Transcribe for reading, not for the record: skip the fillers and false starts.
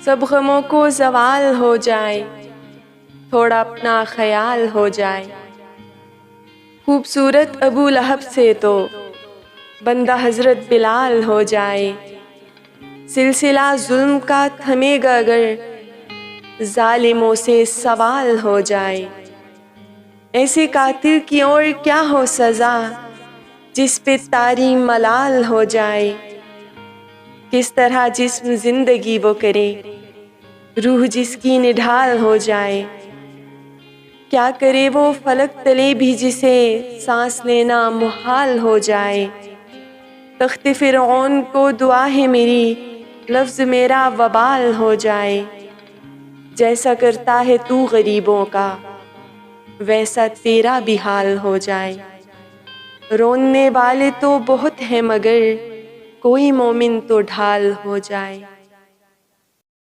سب غموں کو زوال ہو جائے، تھوڑا اپنا خیال ہو جائے۔ خوبصورت ابو لہب سے تو بندہ حضرت بلال ہو جائے۔ سلسلہ ظلم کا تھمے گا اگر ظالموں سے سوال ہو جائے۔ ایسے قاتل کی اور کیا ہو سزا جس پہ طاری ملال ہو جائے۔ کس طرح جسم زندگی وہ کرے، روح جس کی نڈھال ہو جائے۔ کیا کرے وہ فلک تلے بھی جسے سانس لینا محال ہو جائے۔ تخت فرعون کو دعا ہے میری، لفظ میرا وبال ہو جائے۔ جیسا کرتا ہے تو غریبوں کا، ویسا تیرا بھی حال ہو جائے۔ رونے والے تو بہت ہیں مگر کوئی مومن تو ڈھال ہو جائے۔